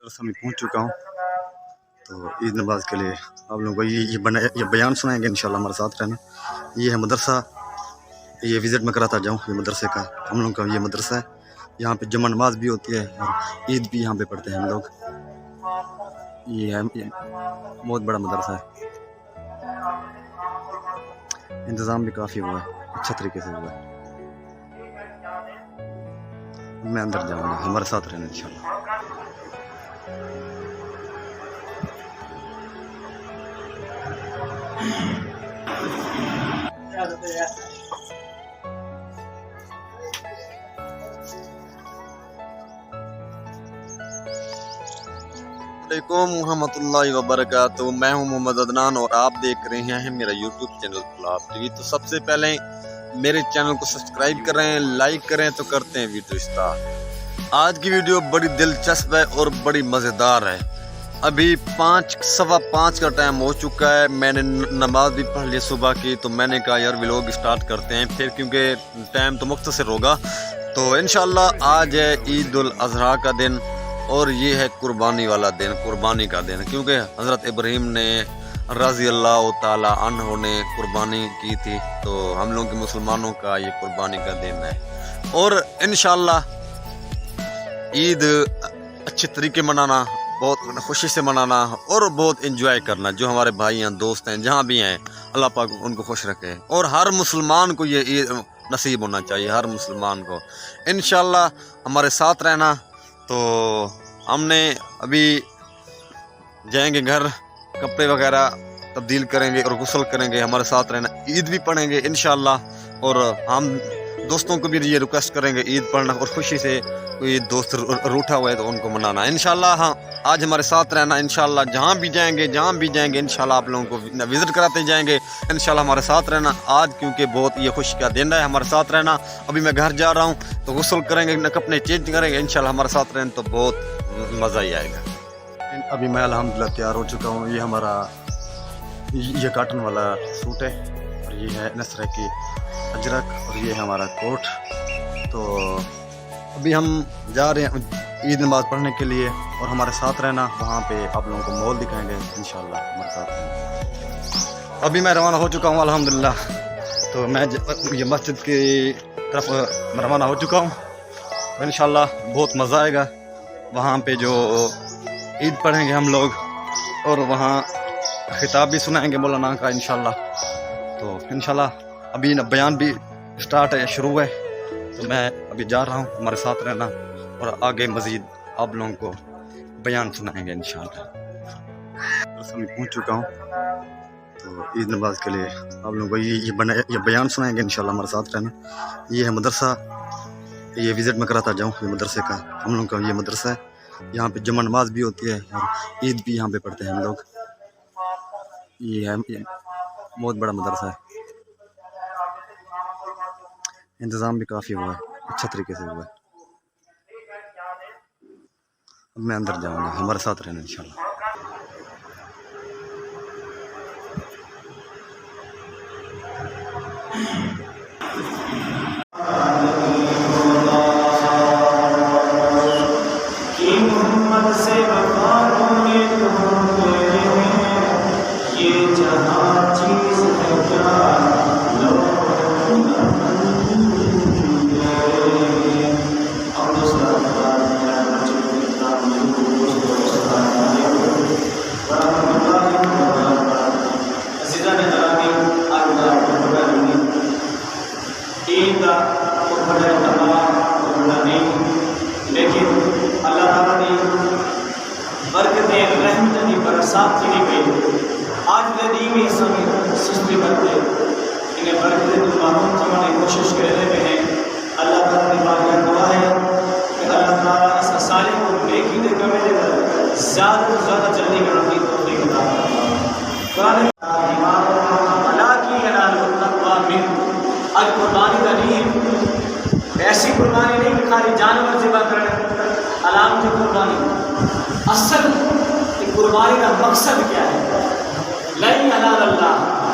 मदरसा में पहुंच चुका हूं। तो ईद नमाज के लिए आप लोगों को ये बयान सुनाएंगे इंशाल्लाह, हमारे साथ रहना। ये है मदरसा, ये विज़िट मैं कराता जाऊँ। ये मदरसे का हम लोग का ये मदरसा है। यहाँ पे जुम्मा नमाज भी होती है और ईद भी यहाँ पे पढ़ते हैं हम लोग। ये है बहुत बड़ा मदरसा है, इंतज़ाम भी काफ़ी हुआ है, अच्छा तरीके से हुआ है। मैं अंदर जाऊँगा, हमारे साथ रहना इंशाल्लाह। अस्सलामुअलैकुम रहमतुल्लाहि व बरकातुहू। मैं हूं मोहम्मद अदनान और आप देख रहे हैं मेरा यूट्यूब चैनल कुलाब टीवी। तो सबसे पहले मेरे चैनल को सब्सक्राइब करें, लाइक करें तो करते हैं वीडियो स्टार्ट। आज की वीडियो बड़ी दिलचस्प है और बड़ी मज़ेदार है। अभी 5:15 का टाइम हो चुका है। मैंने नमाज भी पढ़ ली सुबह की, तो मैंने कहा यार व्लॉग स्टार्ट करते हैं फिर, क्योंकि टाइम तो मुख्तसर होगा। तो इंशाल्लाह आज है ईद उल अज़हा का दिन और ये है कुर्बानी वाला दिन, कुर्बानी का दिन, क्योंकि हज़रत इब्राहीम ने रज़ी अल्लाह ताला अन्हु ने कुर्बानी की थी। तो हम लोग के मुसलमानों का ये कुर्बानी का दिन है और इंशाल्लाह ईद अच्छे तरीके मनाना, बहुत खुशी से मनाना और बहुत एंजॉय करना। जो हमारे भाई हैं, दोस्त हैं, जहाँ भी हैं, अल्लाह पाक उनको खुश रखे और हर मुसलमान को ये ईद नसीब होना चाहिए, हर मुसलमान को। इंशाल्लाह हमारे साथ रहना। तो हमने अभी जाएंगे घर, कपड़े वगैरह तब्दील करेंगे और गुस्ल करेंगे, हमारे साथ रहना। ईद भी पढ़ेंगे इंशाल्लाह और हम दोस्तों को भी ये रिक्वेस्ट करेंगे ईद पढ़ना और खुशी से कोई दोस्त रूठा हुआ है तो उनको मनाना इंशाल्लाह। हाँ, आज हमारे साथ रहना इंशाल्लाह। जहाँ भी जाएंगे इंशाल्लाह आप लोगों को विज़िट कराते जाएंगे इंशाल्लाह। हमारे साथ रहना आज, क्योंकि बहुत ये खुशी का दिन है। हमारे साथ रहना। अभी मैं घर जा रहा हूँ तो गुस्ल करेंगे, कपड़े चेंज करेंगे इंशाल्लाह। हमारे साथ रहना तो बहुत मज़ा ही आएगा। अभी मैं अल्हम्दुलिल्लाह तैयार हो चुका हूँ। ये हमारा ये काटन वाला सूट है और ये है नसर की अजरक और ये है हमारा कोट। तो अभी हम जा रहे हैं ईद नमाज पढ़ने के लिए और हमारे साथ रहना। वहाँ पे आप लोगों को मॉल दिखाएंगे इंशाल्लाह, हमारे साथ रहना। अभी मैं रवाना हो चुका हूँ अल्हम्दुलिल्लाह। तो मैं ये मस्जिद की तरफ रवाना हो चुका हूँ। इंशाल्लाह बहुत मज़ा आएगा। वहाँ पे जो ईद पढ़ेंगे हम लोग और वहाँ खिताब भी सुनाएंगे मौलाना का इंशाल्लाह। तो इंशाल्लाह अभी बयान भी स्टार्ट है, शुरू है। तो मैं अभी जा रहा हूँ, हमारे साथ रहना और आगे मज़ीद आप लोगों को बयान सुनाएंगे इंशाल्लाह। मदरसा में पहुँच चुका हूँ। तो ईद नमाज के लिए आप लोगों को ये बयान सुनाएंगे इंशाल्लाह, हमारे साथ रहना। ये है मदरसा, ये विज़िट मैं कराता जाऊँ। ये मदरसे का हम लोग का ये मदरसा है। यहाँ पे जुम्मा नमाज भी होती है और ईद भी यहाँ पे पढ़ते हैं हम लोग। ये है बहुत बड़ा मदरसा है, इंतज़ाम भी काफ़ी हुआ है, अच्छा तरीके से हुआ है। अब मैं अंदर जाऊँगा, हमारे साथ रहना इंशाल्लाह। लेकिन अल्लाह ताला ने बरकतें रहमत की बरसात की गई। आज नदीमी समय सुस्ती करते इन्हें बरकतें दुआओं की कोशिश कर रहे हैं। अल्लाह ताला की बारगाह दुआ है कि अल्लाह ताला इस साले को नेकी दे कमे देकर ज़्यादा से ज़्यादा जल्दी करने की तौफीक अता फरमाए। आज कुर्बानी का नीम ऐसी कुर्बानी नहीं कि खाली जानवर ज़िबा करने अलाम की कुर्बानी। असल कुर्बानी का मकसद क्या है? नहीं अल्लाह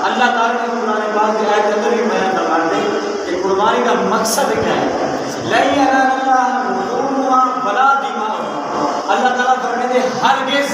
अल्लाह ताला ने कुरान पाक की आयत अंदर ही बयान फरमा दे कि कुर्बानी का मकसद क्या है। नहीं अल्लाह वला दिमा, अल्लाह ताला फरमाते कहते हरगिज़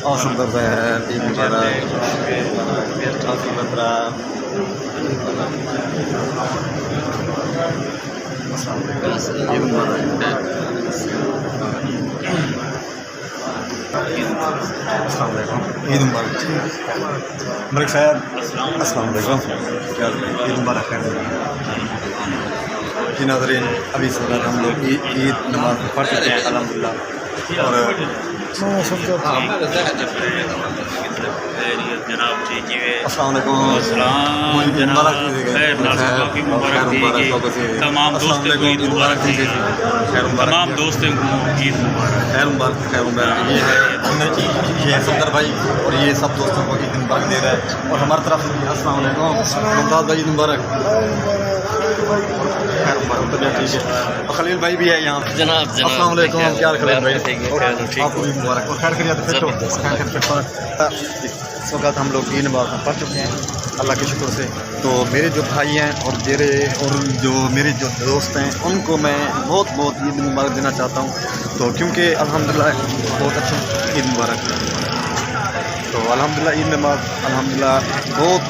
Awesome berbayar Eid Mubarak. Eid Mubarak. Eid Mubarak. Mubarak Saab. Assalamualaikum. Eid Mubarak है जी नाज़रीन, अभी सुबह हम लोग ईद नमाज पढ़ चुके हैं अल्हम्दुलिल्लाह और तमाम दोस्तों को ईद मुबारक दीजिए। तमाम दोस्तों को ईद खैर मुबारक ये है सुंदर भाई और ये सब दोस्तों को ईद मुबारक दे रहा है और हमारी तरफ से अस्सलाम वालेकुम मुमताज़ भाई ईद मुबारक खैर मुबारक तो ठीक है और खलील भाई भी है यहाँ जनाब अस्सलाम वालेकुम क्या खलील भाई आपको ईद मुबारक और खैर खैरियत फिर इस वक्त हम लोग ईद मुबारक पढ़ चुके हैं अल्लाह के शुक्र से। तो मेरे जो भाई हैं और मेरे जो दोस्त हैं उनको मैं बहुत ईद मुबारक देना चाहता हूँ। तो क्योंकि अल्हम्दुलिल्लाह बहुत अच्छी ईद मुबारक तो अल्हम्दुलिल्लाह ईद नमाज अल्हम्दुलिल्लाह बहुत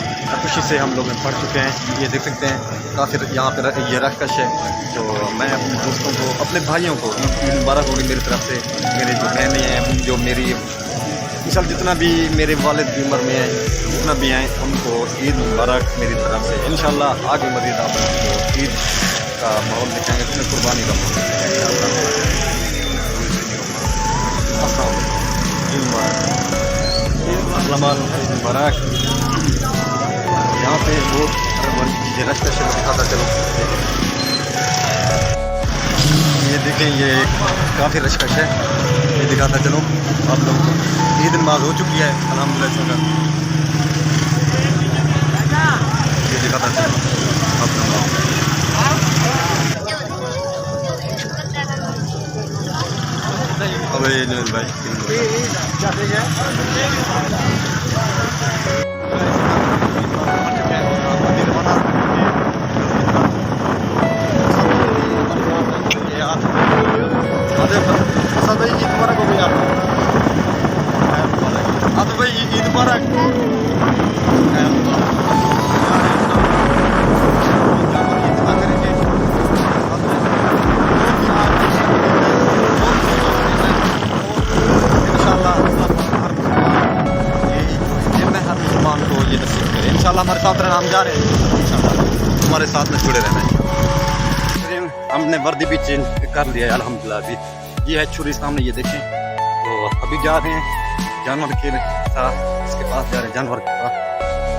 खुशी से हम लोग पढ़ चुके हैं। ये देख सकते हैं काफ़ी यहाँ पर ये रखकश है। तो मैं अपने दोस्तों को अपने भाइयों को ईद मुबारक होगी मेरी तरफ से। मेरे जो बहनें हैं जो मेरी मिसाल जितना भी मेरे वालिद की उम्र में है जितना भी हैं उनको ईद मुबारक मेरी तरफ से। इंशाल्लाह आगे मज़ीद आप ईद का माहौल दिखाएंगे इसमें कुर्बानी का माहौल मुबारक। यहाँ पे बहुत चीज़ें रश्क से दिखाता चलो ये देखें ये काफ़ी रश्कश है ये दिखाता चलो आप लोगों को। ईद नमाज हो चुकी है अल्हम्दुलिल्लाह ये दिखाता चलो आप लोगों को। अब ये भाई भाई ईद मुबारक हो गई आप भाई ईद मुबारक इंशाल्लाह हमारे साथ रहना हम जा रहे हैं इंशाल्लाह हमारे साथ में जुड़े रहना है। हमने वर्दी भी चेंज कर लिया है अल्हम्दुलिल्लाह। अभी ये है छुरी सामने ये देखें। तो अभी जा रहे हैं जानवर के साथ इसके पास जा रहे हैं जानवर के पास।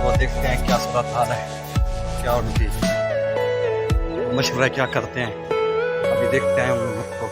वो देखते हैं क्या सूरत हाल है क्या उनकी मशवरा क्या करते हैं अभी देखते हैं उन लोगों को।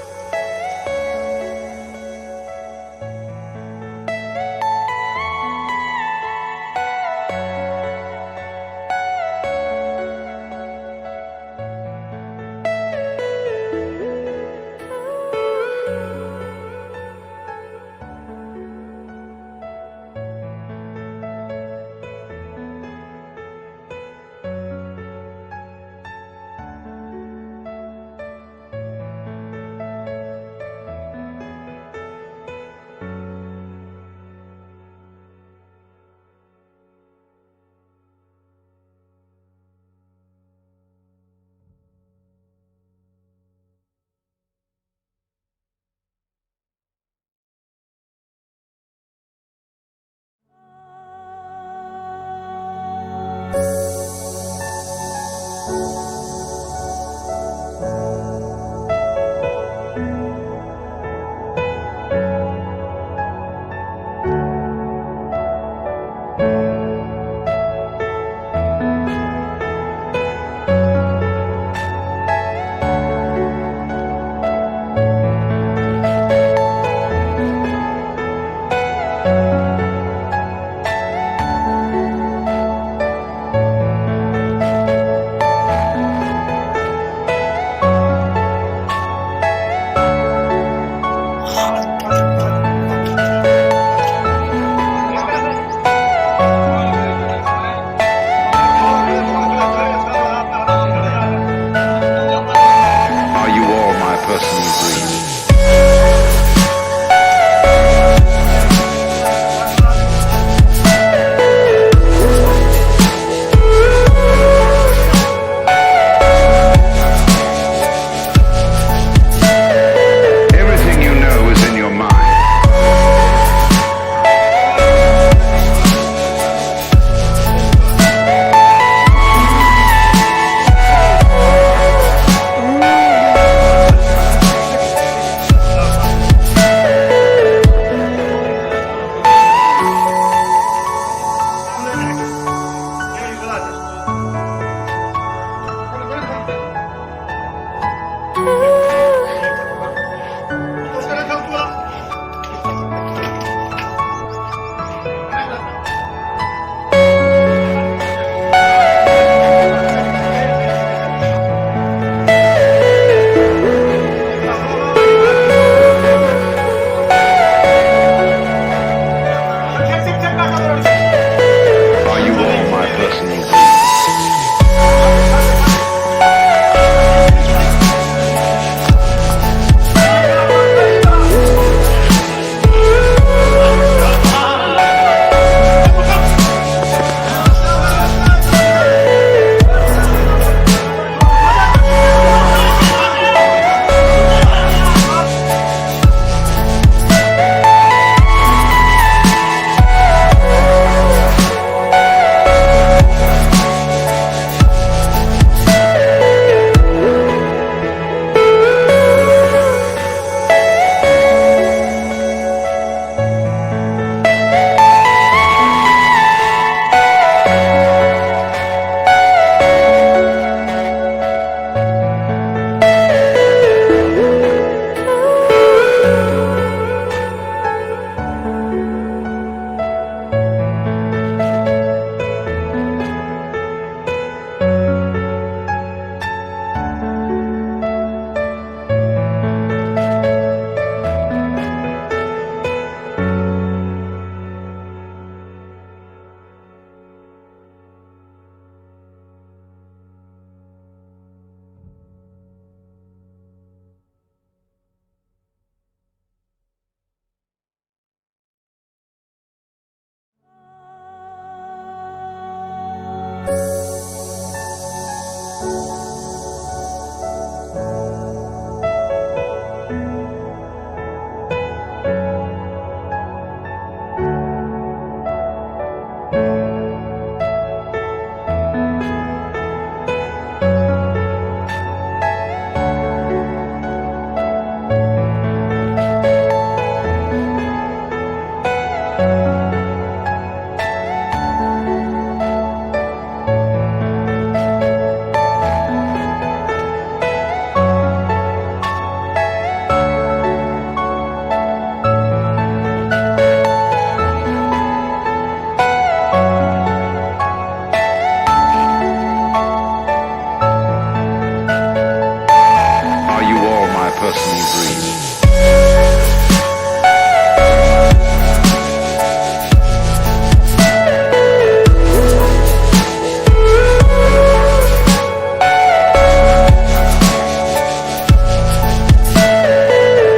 personally breed.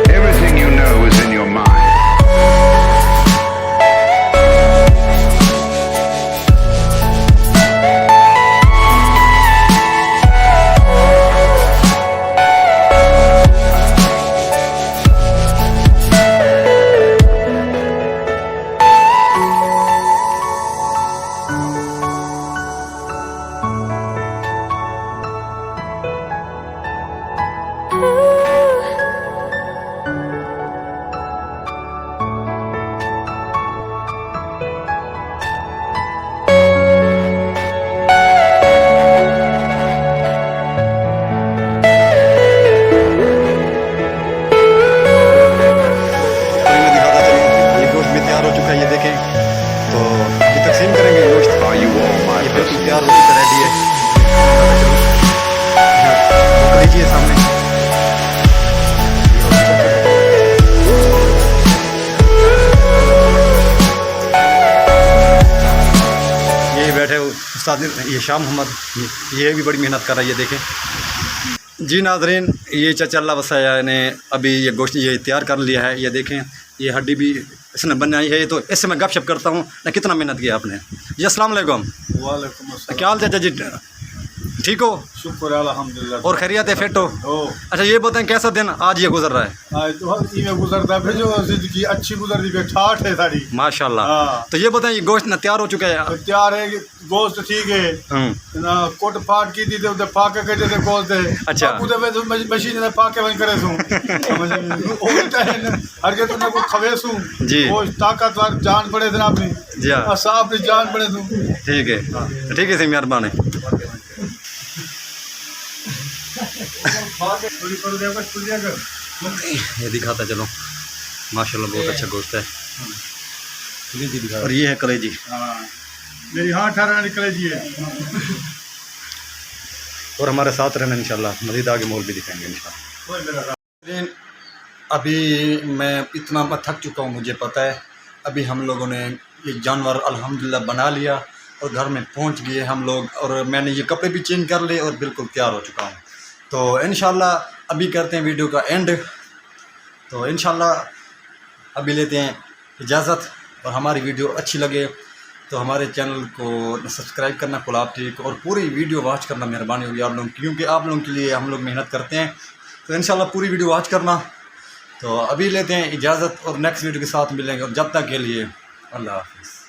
Everything you know is in your mind. Are you all my personal तैयार हो चुका रेडी है लीजिए सामने ये बैठे उस्ताद ये शाह मोहम्मद ये भी बड़ी मेहनत कर रहा है ये देखें जी नाज़रीन ये चाचा अल्लाह वसाया ने अभी ये गोश्त ये तैयार कर लिया है ये देखें ये हड्डी भी इसने बनाई है तो इससे मैं गपशप करता हूँ ना कितना मेहनत किया आपने जी अस्सलाम वालेकुम वालेकुम अस्सलाम। क्या हाल चाचा जी ठीक हो शुक्र अल्हम्दुलिल्लाह। और खैरियत है फिट हो अच्छा ये बताएं कैसा दिन आज ये गुजर रहा है आज तो इवें गुजरता है जो जिंदगी अच्छी गुजरती है ठाठ है सारी माशाल्लाह हाँ। तो ये बताएं ये गोश्त ना तैयार हो चुका है तो तैयार है कि गोश्त ठीक है ना कोट फाट की थी तो उधर फाके कटे थे गोश्त है अच्छा। उधर में तो मशीन ने फाके बन करे सू हर के तुमने को खवे सू जी। वो ताकतवर जान पड़े थे ना अपनी जी हाँ। साहब ने जान पड़े सू ठीक है सही मेहरबानी ये दिखाता चलो माशाल्लाह बहुत अच्छा गोश्त है और ये है कलेजी मेरी हाँ 18 निकले जी है और हमारे साथ रहना इंशाल्लाह मज़ीद आगे मोल भी दिखाएंगे इंशाल्लाह अभी मैं इतना थक चुका हूँ मुझे पता है अभी हम लोगों ने ये जानवर अल्हम्दुलिल्लाह बना लिया और घर में पहुँच गए हम लोग और मैंने ये कपड़े भी चेंज कर लिए और बिल्कुल तैयार हो चुका हूँ तो इंशाल्लाह अभी करते हैं वीडियो का एंड तो इंशाल्लाह अभी लेते हैं इजाज़त और हमारी वीडियो अच्छी लगे तो हमारे चैनल को सब्सक्राइब करना कुलाब टीवी को और पूरी वीडियो वॉच करना मेहरबानी होगी आप लोग क्योंकि आप लोगों के लिए हम लोग मेहनत करते हैं तो इंशाल्लाह पूरी वीडियो वॉच करना तो अभी लेते हैं इजाज़त और नेक्स्ट वीडियो के साथ मिलेंगे और जब तक के लिए अल्लाह हाफ़िज़।